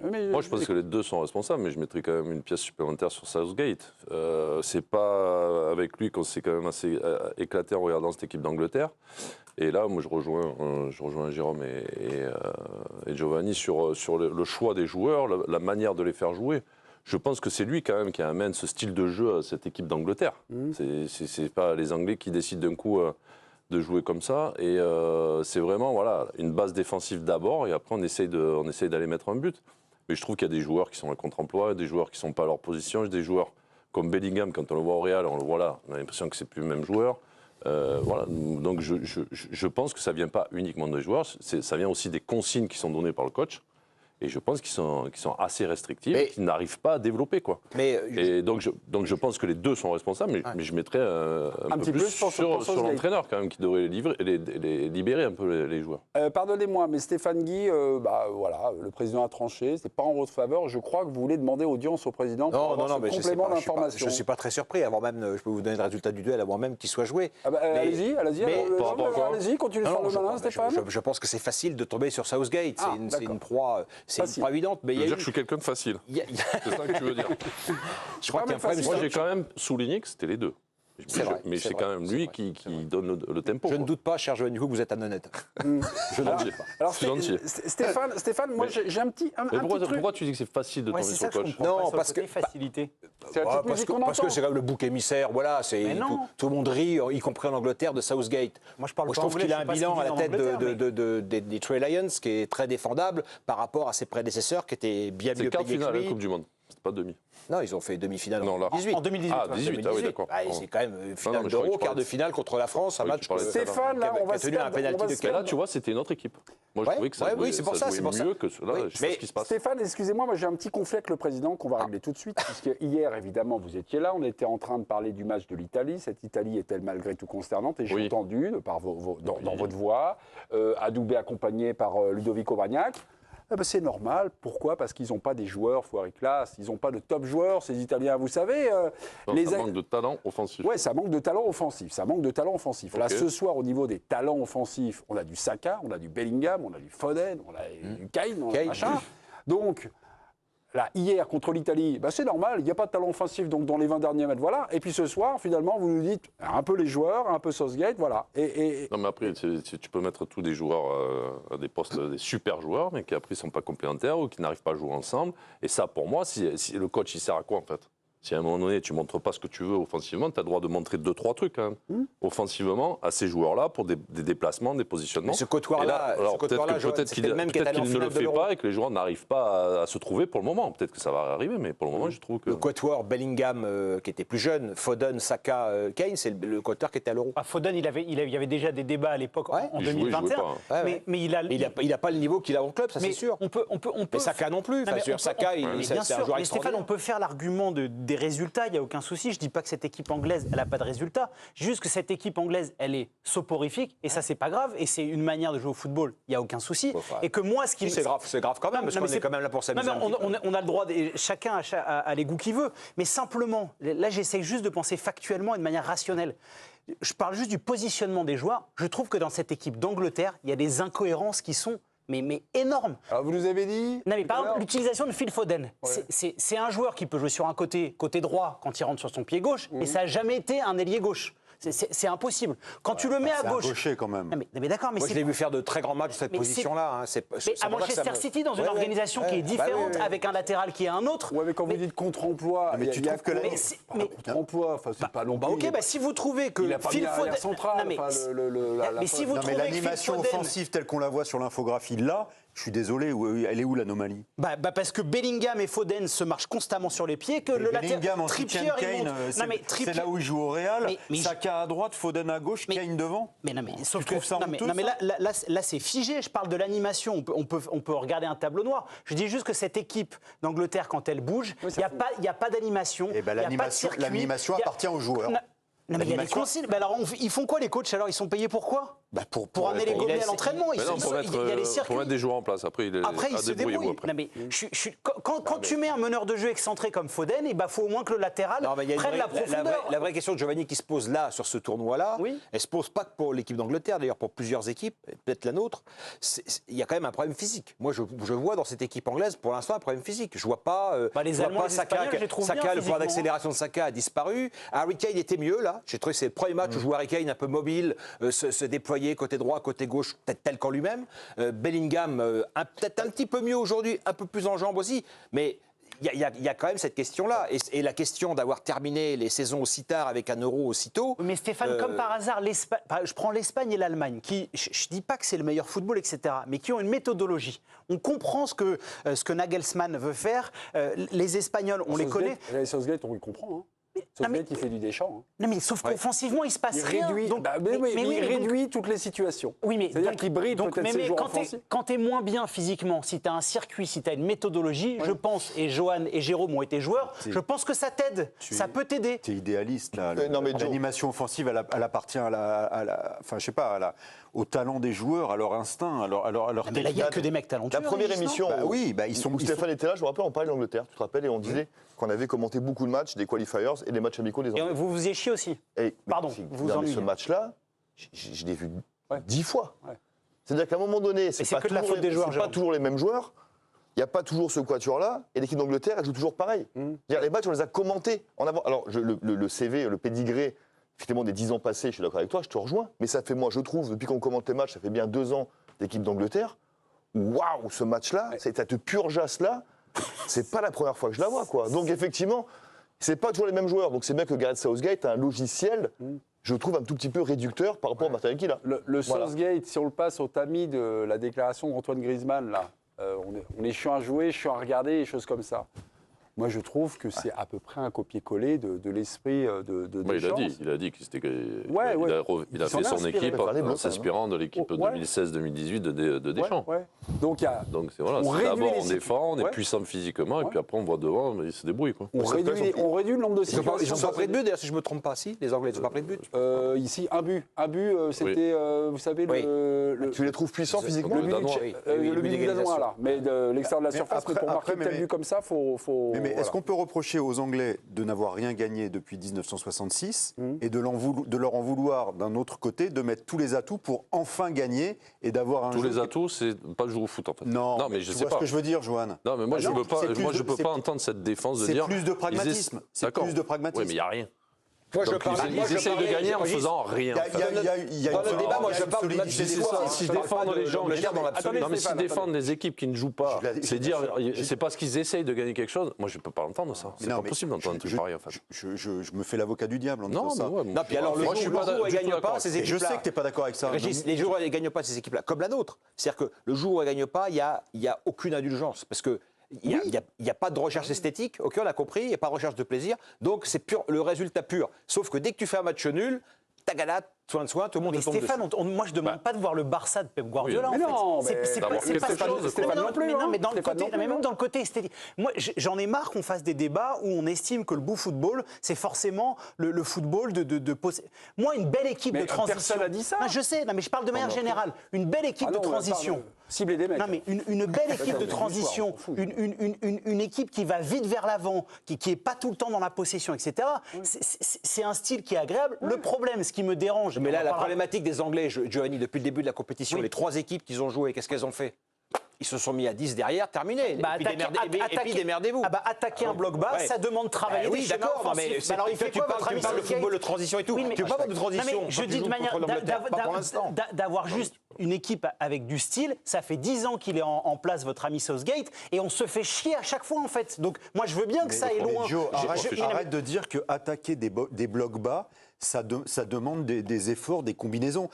Moi, je pense que les deux sont responsables, mais je mettrais quand même une pièce supplémentaire sur Southgate. C'est pas avec lui qu'on s'est quand même assez éclaté en regardant cette équipe d'Angleterre. Et là, moi, je rejoins Jérôme et Giovanni sur le choix des joueurs, la manière de les faire jouer. Je pense que c'est lui quand même qui amène ce style de jeu à cette équipe d'Angleterre. C'est pas les Anglais qui décident d'un coup de jouer comme ça. Et c'est vraiment une base défensive d'abord, et après on essaye d'aller mettre un but. Mais je trouve qu'il y a des joueurs qui sont à contre-emploi, des joueurs qui ne sont pas à leur position, des joueurs comme Bellingham, quand on le voit au Real, on le voit là, on a l'impression que c'est plus le même joueur. Donc je pense que ça ne vient pas uniquement des joueurs, ça vient aussi des consignes qui sont données par le coach. Et je pense qu'ils sont assez restrictifs, qu'ils n'arrivent pas à développer, quoi. Et donc je pense que les deux sont responsables, mais je mettrais un peu plus sur l'entraîneur quand même, qui devrait les libérer un peu les joueurs. Pardonnez-moi, mais Stéphane Guy, le président a tranché, c'est pas en votre faveur. Je crois que vous voulez demander audience au président pour avoir ce complément d'information. Je ne suis pas très surpris, avant même, je peux vous donner le résultat du duel, avant même qu'il soit joué. Allez-y, continuez sur le malin, Stéphane. Je pense que c'est facile de tomber sur Southgate, c'est une proie... C'est pas évidente, mais il y a dire que je suis quelqu'un de facile. C'est ça que tu veux dire. Je crois qu'il y a un problème. Moi, j'ai quand même souligné que c'était les deux. Mais c'est quand même lui qui donne le tempo. Je ne doute pas, cher Johan, que vous êtes un honnête. Je ne dis pas. Alors, Stéphane, moi j'ai un petit truc. Pourquoi tu dis que c'est facile de tomber sur le coach? Non, parce que facilité. Parce que c'est quand même le bouc émissaire. Voilà, tout le monde rit, y compris en Angleterre, de Southgate. Moi, je trouve qu'il a un bilan à la tête des Trey Lions qui est très défendable par rapport à ses prédécesseurs qui étaient bien mieux payés que lui. C'est quart finale de la Coupe du Monde. C'était pas demi. Non, ils ont fait demi-finale en 2018. En 2018. Ah, 2018, ah oui, d'accord. C'est quand même finale d'Euro, quart de finale contre la France, un match Stéphane, là, on va se faire un penalty de là, tu vois, c'était une autre équipe. Moi, je trouvais que ça jouait mieux que cela. Je sais pas ce qui se passe. Stéphane, excusez-moi, j'ai un petit conflit avec le président qu'on va régler tout de suite, puisque hier, évidemment, vous étiez là, on était en train de parler du match de l'Italie. Cette Italie est-elle malgré tout consternante? Et j'ai entendu, dans votre voix, adoubé accompagné par Ludovic Aubagnac. C'est normal. Pourquoi? Parce qu'ils n'ont pas des joueurs foirés classe. Ils n'ont pas de top joueurs, ces Italiens. Vous savez... ça manque de talent offensif. Oui, ça manque de talent offensif. Là, ce soir, au niveau des talents offensifs, on a du Saka, on a du Bellingham, on a du Foden, on a du Kane, machin. Donc... Là, hier, contre l'Italie, c'est normal, il n'y a pas de talent offensif donc dans les 20 derniers mètres, voilà. Et puis ce soir, finalement, vous nous dites un peu les joueurs, un peu Southgate, voilà. Non, mais après, tu peux mettre tous des joueurs à des postes, des super joueurs, mais qui après ne sont pas complémentaires ou qui n'arrivent pas à jouer ensemble. Et ça, pour moi, si le coach, il sert à quoi, en fait? Si à un moment donné, tu ne montres pas ce que tu veux offensivement, tu as le droit de montrer 2-3 trucs quand même, offensivement, à ces joueurs-là, pour des déplacements, des positionnements. Mais ce quatuor-là, peut-être qu'il ne le fait pas et que les joueurs n'arrivent pas à se trouver pour le moment. Peut-être que ça va arriver, mais pour le moment, je trouve que... Le quatuor Bellingham, qui était plus jeune, Foden, Saka, Kane, c'est le quatuor qui était à l'Euro. Foden, il y avait déjà des débats à l'époque, en 2021. Mais il n'a pas le niveau qu'il a en club, ça c'est sûr. On peut. Mais Saka non plus. Saka, c'est un joueur extraordinaire. Stéphane, on peut faire l'argument des résultats, il n'y a aucun souci. Je ne dis pas que cette équipe anglaise, elle n'a pas de résultats. Juste que cette équipe anglaise, elle est soporifique, et ça, c'est pas grave. Et c'est une manière de jouer au football, il n'y a aucun souci. Et que moi, ce qui c'est grave quand même, parce qu'on est quand même là pour s'amuser. On a le droit, chacun a les goûts qu'il veut. Mais simplement, là, j'essaie juste de penser factuellement et de manière rationnelle. Je parle juste du positionnement des joueurs. Je trouve que dans cette équipe d'Angleterre, il y a des incohérences qui sont mais énorme. Alors vous nous avez dit... Non mais par exemple, l'utilisation de Phil Foden, c'est un joueur qui peut jouer sur un côté droit quand il rentre sur son pied gauche, et ça n'a jamais été un ailier gauche. C'est impossible. Quand tu le mets à gauche... C'est un gaucher quand même. Mais d'accord, mais moi, je l'ai vu faire de très grands matchs de cette position-là. Mais à Manchester City, dans une organisation qui est différente, avec un latéral qui est un autre... Oui, mais quand vous dites contre-emploi... Mais tu trouves que là... Contre-emploi, c'est pas non plus... Ok, si vous trouvez que Phil Foden... Mais si vous trouvez que l'animation offensive telle qu'on la voit sur l'infographie, là... Je suis désolé, elle est où l'anomalie? Parce que Bellingham et Foden se marchent constamment sur les pieds, que le Bellingham en soutien de Kane, c'est là où il joue au Real, Saka à droite, Foden à gauche, Kane devant. Sauf que ça là c'est figé, je parle de l'animation, on peut regarder un tableau noir. Je dis juste que cette équipe d'Angleterre, quand elle bouge, il n'y a pas d'animation. L'animation appartient aux joueurs. Non, mais il y a des consignes. Mais alors, ils font quoi les coachs alors? Ils sont payés pour quoi? Pour amener les gobelets à l'entraînement. Il y a les circuits. Pour mettre des joueurs en place. Après, il se débrouille. Non, mais quand tu mets un meneur de jeu excentré comme Foden, il faut au moins que le latéral prenne la profondeur. La vraie question de Giovanni qui se pose là, sur ce tournoi-là, elle ne se pose pas que pour l'équipe d'Angleterre, d'ailleurs pour plusieurs équipes, peut-être la nôtre. Il y a quand même un problème physique. Moi, je vois dans cette équipe anglaise, pour l'instant, un problème physique. Je ne vois pas, les Allemands, Saka, le pouvoir d'accélération de Saka a disparu. Harry Kane était mieux, là. J'ai trouvé que c'est le premier match où je vois Harry Kane un peu mobile, se déployer côté droit, côté gauche, peut-être tel qu'en lui-même. Bellingham, peut-être un petit peu mieux aujourd'hui, un peu plus en jambes aussi. Mais il y a quand même cette question-là. Et la question d'avoir terminé les saisons aussi tard avec un euro aussitôt. Mais Stéphane, comme par hasard, je prends l'Espagne et l'Allemagne, qui, je ne dis pas que c'est le meilleur football, etc., mais qui ont une méthodologie. On comprend ce que Nagelsmann veut faire. Les Espagnols, on les connaît. Southgate, on le comprend. Hein. Southgate, il fait du Deschamps. Hein. Non, mais sauf qu'offensivement, il se passe rien. Il réduit toutes les situations. Oui, mais c'est-à-dire qu'il brille peut-être ses joueurs offensifs. Quand tu es moins bien physiquement, si tu as un circuit, si tu as une méthodologie, je pense, et Johan et Jérôme ont été joueurs, je pense que ça t'aide. Ça peut t'aider. Tu es idéaliste, là. L'animation offensive, elle appartient au talent des joueurs, à leur instinct, à leur mais là, il n'y a que des mecs talentueux. La première émission où Stéphane était là, je me rappelle, on parlait de l'Angleterre, tu te rappelles, et on disait qu'on avait commenté beaucoup de matchs, des qualifiers et des matchs amicaux des Anglais. Et vous vous y chiez aussi. Pardon, vous ennuyez. Ce match-là, je l'ai vu 10 fois. Ouais. C'est-à-dire qu'à un moment donné, c'est pas toujours les mêmes joueurs. Il n'y a pas toujours ce quatuor-là. Et l'équipe d'Angleterre, elle joue toujours pareil. Les matchs, on les a commentés en avant. Alors, le CV, le pédigré, effectivement, des 10 ans passés, je suis d'accord avec toi, je te rejoins. Mais ça fait, moi, je trouve, depuis qu'on commente les matchs, ça fait bien 2 ans d'équipe d'Angleterre. Waouh, ce match-là, cette purgeasse-là, c'est pas la première fois que je la vois, quoi. Donc, effectivement, c'est pas toujours les mêmes joueurs. Donc, c'est bien que Gareth Southgate a un logiciel, je trouve, un tout petit peu réducteur par rapport à Martin Kelly, là. Le Southgate, si on le passe au tamis de la déclaration d'Antoine Griezmann, là, on est chiant à jouer, chiant à regarder, et choses comme ça. Moi, je trouve que c'est à peu près un copier-coller de l'esprit de Deschamps. Il a dit qu'il a fait son équipe en s'inspirant de l'équipe 2016-2018 de Deschamps. Donc, d'abord on défend, on est puissant physiquement, et puis après on voit devant, mais il se débrouille. Quoi. On réduit le nombre de situations. Ils n'ont pas pris de but, d'ailleurs, si je ne me trompe pas. Si, les Anglais, ils n'ont pas pris de but. Ici, un but, c'était, vous savez, tu les trouves puissants physiquement? Le but des Danois, là. Mais de l'extérieur de la surface, mais pour marquer tel but comme ça, faut... Mais est-ce qu'on peut reprocher aux Anglais de n'avoir rien gagné depuis 1966 et de leur en vouloir d'un autre côté de mettre tous les atouts pour enfin gagner et d'avoir un tous les atouts, c'est pas le jouer au foot en fait. Non mais je sais pas. Ce que je veux dire, Johan. Non, mais moi je peux pas entendre cette défense de dire. C'est plus de pragmatisme. C'est plus de pragmatisme. Oui, mais il y a rien. Ils essayent de gagner en faisant rien. Dans le débat, moi je parle de la Si défendent les gens, non mais si défendent des équipes qui ne jouent pas, c'est parce qu'ils essayent de gagner quelque chose. Moi je peux pas entendre ça. C'est pas possible d'entendre un truc pareil en fait. Je me fais l'avocat du diable en disant ça. Non, puis alors le jour où elles gagnent pas, ces équipes-là. Je sais que t'es pas d'accord avec ça. Les jours où elles gagnent pas, ces équipes-là, comme la nôtre. C'est-à-dire que le jour où elles gagnent pas, il y a aucune indulgence parce que il n'y a pas de recherche esthétique, ok, on a compris, il n'y a pas de recherche de plaisir, donc c'est pur, le résultat pur. Sauf que dès que tu fais un match nul, tagalade, soin, tout le monde te tombe dessus. Stéphane, moi je ne demande pas de voir le Barça de Pep Guardiola en fait. Non, c'est pas Stéphane non plus. Mais dans le côté, même dans le côté esthétique. Moi j'en ai marre qu'on fasse des débats où on estime que le beau football, c'est forcément le football de Moi, une belle équipe de transition. Personne n'a dit ça. Non, je sais, mais je parle de manière générale. Une belle équipe de transition. Cibler des mecs. Non, mais une belle équipe de transition, une équipe qui va vite vers l'avant, qui n'est pas tout le temps dans la possession, etc. C'est un style qui est agréable. Le problème, ce qui me dérange. Mais là, la problématique des Anglais, Giovanni, depuis le début de la compétition, les 3 équipes qu'ils ont joué, qu'est-ce qu'elles ont fait? Ils se sont mis à 10 derrière, terminé. Et puis démerdez-vous. Attaquer un bloc bas, ça demande de travailler. Oui, d'accord, mais alors tu parles de football de transition et tout. Tu parles de transition. Je dis de manière d'avoir juste une équipe avec du style. Ça fait 10 ans qu'il est en place, votre ami Southgate, et on se fait chier à chaque fois en fait. Donc moi je veux bien que ça aille loin. Arrête de dire que attaquer des blocs bas, ça demande des efforts, des combinaisons.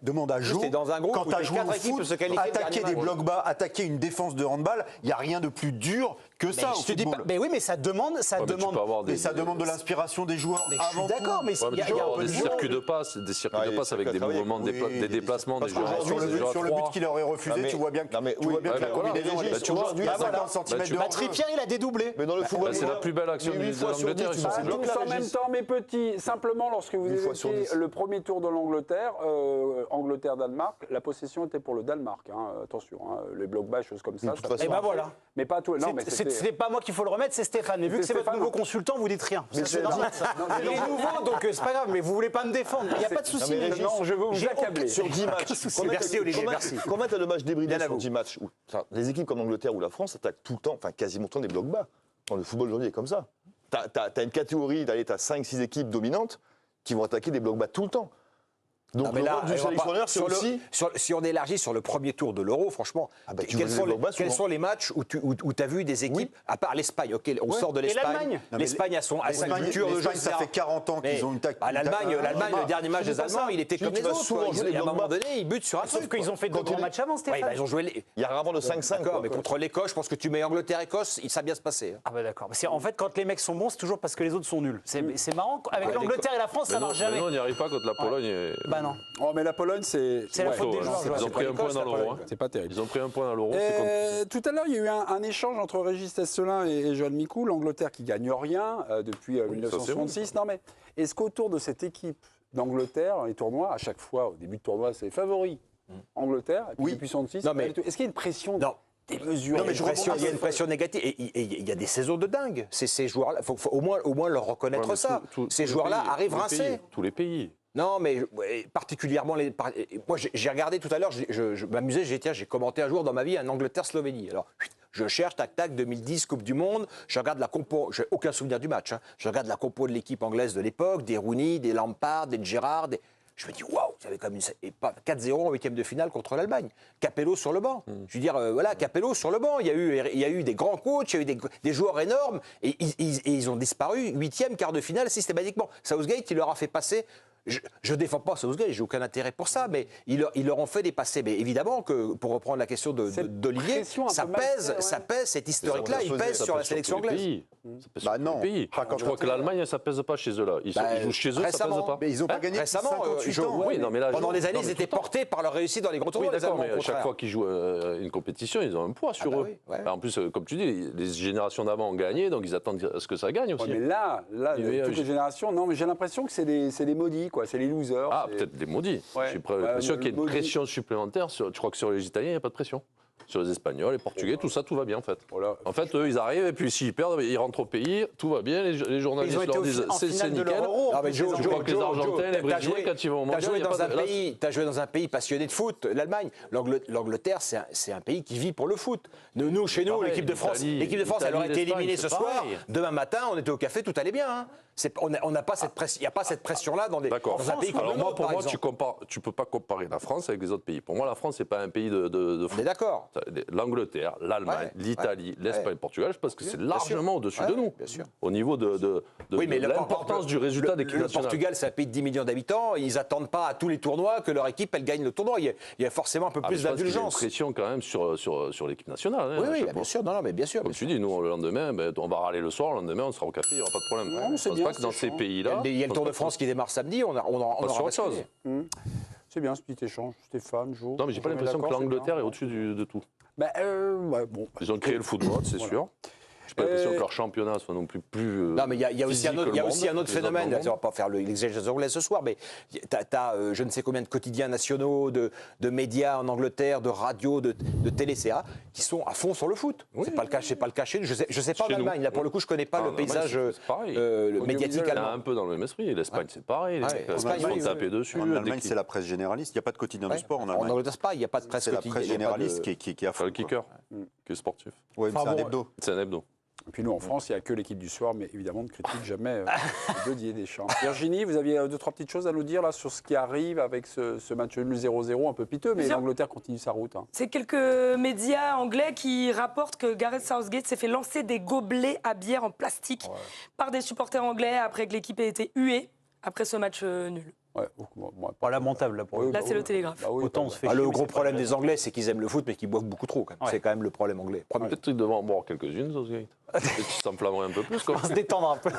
Demande à Jo, quand tu as joué au foot, attaquer des blocs bas, attaquer une défense de handball, il n'y a rien de plus dur que ça au football. Mais oui, mais ça demande de l'inspiration des joueurs. Je suis d'accord, mais il y a des circuits de passe, avec des mouvements, des déplacements, des joueurs. Sur le but qu'il aurait refusé, tu vois bien que la combinaison est aujourd'hui à 50 cm de Trippier, il a dédoublé. Mais dans le football, c'est la plus belle action de l'Angleterre. Tous en même temps, mes petits, simplement, lorsque lorsque vous évoquiez le premier tour de l'Angleterre, Angleterre-Danemark, la possession était pour le Danemark. Hein, attention, hein, les blocs bas, choses comme ça. Et ben voilà. Mais pas tout. C'est pas moi qu'il faut le remettre, c'est Stéphane. Et vu que c'est votre nouveau consultant, vous dites rien. C'est normal. Il est nouveau, donc c'est pas grave. Mais vous voulez pas me défendre. Il n'y a pas de souci. Non, je veux vous accabler. Sur 10 matchs. Merci Olivier, merci. Combien t'as de matchs débridés sur 10 matchs? Les équipes comme l'Angleterre ou la France attaquent tout le temps, enfin quasiment tout le temps des blocs bas. Le football aujourd'hui est comme ça. T'as une catégorie, t'as 5-6 équipes dominantes qui vont attaquer des blocs bas tout le temps. Donc le rôle du sélectionneur, c'est aussi... Si on élargit sur le premier tour de l'Euro, franchement, quels sont les matchs où tu as vu des équipes, à part l'Espagne, on sort de l'Espagne. L'Espagne a sa culture de jeu. Ça fait 40 ans qu'ils ont une tactique. L'Allemagne, le dernier match des Allemands, il était comme les autres. À un moment donné, ils butent sur un truc. Sauf qu'ils ont fait de grands matchs avant, Stéphane. Ils ont joué. Il y a rarement de 5-5. D'accord, mais contre l'Écosse, je pense que tu mets Angleterre-Écosse, ça va bien se passer. Ah bah d'accord. En fait, quand les mecs sont bons, c'est toujours parce que les autres sont nuls. C'est marrant. Avec l'Angleterre et la France, ça marche jamais. Non, on n'y arrive pas contre la Pologne. Bah non. Oh, mais la Pologne, c'est la faute des joueurs. Ils ont pris un point dans l'Euro. C'est pas terrible. Ils ont pris un point dans l'Euro. Tout à l'heure, il y a eu un échange entre Régis Tesselin et Joël Micou. L'Angleterre qui gagne rien depuis 1966. Non, mais est-ce qu'autour de cette équipe d'Angleterre, les tournois, à chaque fois, au début de tournoi, c'est favori Angleterre, et puis depuis 1966, est-ce qu'il y a une pression démesurée? Il y a une pression négative. Et il y a des saisons de dingue. Ces joueurs-là, il faut au moins leur reconnaître ça. Ces joueurs-là arrivent rincés. Tous les pays. Non, mais particulièrement moi, j'ai regardé tout à l'heure, je m'amusais, j'ai commenté un jour dans ma vie un Angleterre-Slovénie. Alors, je cherche, tac, 2010, Coupe du Monde, je regarde la compo, j'ai aucun souvenir du match, hein. Je regarde la compo de l'équipe anglaise de l'époque, des Rooney, des Lampard, des Gerrard, je me dis, waouh, il y avait comme 4-0 en huitième de finale contre l'Allemagne. Capello sur le banc. Je veux dire, Capello sur le banc. Il y a eu des grands coachs, il y a eu des joueurs énormes, et ils ont disparu huitième, quart de finale systématiquement. Southgate, il leur a fait passer. Je ne défends pas Southgate, j'ai aucun intérêt pour ça, mais ils leur ont fait des passés. Mais évidemment que, pour reprendre la question d'Olivier, ça pèse, cette historique-là, il pèse sur la sélection anglaise. Bah non. Je crois que l'Allemagne, ça ne pèse pas chez eux là. Ils jouent chez eux, ça ne pèse pas. Mais ils n'ont pas gagné récemment. Pendant des années, ils étaient portés par leur réussite dans les grands tournois. Oui, d'accord, mais à chaque fois qu'ils jouent une compétition, ils ont un poids sur eux. En plus, comme tu dis, les générations d'avant ont gagné, donc ils attendent à ce que ça gagne aussi. Mais là, toutes les générations, non, mais j'ai l'impression que c'est des maudits, quoi. C'est les losers. Ah, peut-être des maudits. Je suis sûr qu'il y a une pression supplémentaire. Tu crois que sur les Italiens, il n'y a pas de pression? Sur les Espagnols, les Portugais, tout ça, tout va bien en fait. Voilà. En fait, eux, ils arrivent et puis s'ils perdent, ils rentrent au pays, tout va bien. Les journalistes leur disent c'est nickel. Je crois que les Argentins, les Brésiliens, quand ils vont au mondial, tu as joué dans un pays passionné de foot, l'Allemagne. L'Angleterre, c'est un pays qui vit pour le foot. Nous, chez nous, l'équipe de France, elle aurait été éliminée ce soir. Demain matin, on était au café, tout allait bien. On n'a pas cette pression. Il n'y a pas cette pression-là dans un pays comme le nôtre. Pour moi, tu ne peux pas comparer la France avec les autres pays. Pour moi, la France, c'est pas un pays de foot. On est d'accord. L'Angleterre, l'Allemagne, l'Italie, l'Espagne, le Portugal, je pense que c'est largement au-dessus de nous. Bien sûr. Au niveau de l'importance du résultat des équipes nationales. Le Portugal, c'est un pays de 10 millions d'habitants. Ils n'attendent pas à tous les tournois que leur équipe, elle gagne le tournoi. Il y a forcément un peu plus d'indulgence. Il y a une pression quand même sur l'équipe nationale. Oui, bien sûr. Non, mais bien sûr. Comme tu dis, nous, le lendemain, on va râler le soir, le lendemain, on sera au café, il n'y aura pas de problème. Je ne pense pas que dans ces pays-là... Il y a le Tour de France qui démarre samedi, on aura autre chose. C'est bien ce petit échange, Stéphane, Jo. Non, mais j'ai pas l'impression que l'Angleterre est au-dessus de tout. Ils ont créé le football, c'est sûr. Je n'ai pas l'impression que leur championnat soit non plus non, mais il y a aussi un autre phénomène. On ne va pas faire l'exégèse anglaise ce soir, mais tu as je ne sais combien de quotidiens nationaux, de médias en Angleterre, de radio, de télé-CA, qui sont à fond sur le foot. Oui, c'est pas le cas chez nous. Je sais pas en Allemagne. Là, pour le coup, je ne connais pas le paysage médiatique allemand. Un peu dans le même esprit. L'Espagne, c'est pareil. L'Espagne, ils sont tapés dessus. En Allemagne, c'est la presse généraliste. Il n'y a pas de quotidien du sport en Allemagne. En Angleterre, il n'y a pas de presse quotidienne. C'est la presse généraliste qui est à fond. Le kicker, qui est sportif. Oui, c'est un hebdo. C'est un hebdo. Et puis nous, en France, il n'y a que l'équipe du soir, mais évidemment, on ne critique jamais Didier Deschamps. Virginie, vous aviez 2-3 petites choses à nous dire là, sur ce qui arrive avec ce match nul 0-0, un peu piteux, mais l'Angleterre continue sa route. C'est quelques médias anglais qui rapportent que Gareth Southgate s'est fait lancer des gobelets à bière en plastique par des supporters anglais après que l'équipe ait été huée après ce match nul. Pas lamentable, là, pour là, c'est le Télégraphe. Autant on se fait le gros problème des Anglais, c'est qu'ils aiment le foot, mais qu'ils boivent beaucoup trop. C'est quand même le problème anglais. Peut-être qu'ils devraient en boire quelques-unes, Southgate. Peut-être qu'ils s'enflammeraient un peu plus. On va se détendre un peu.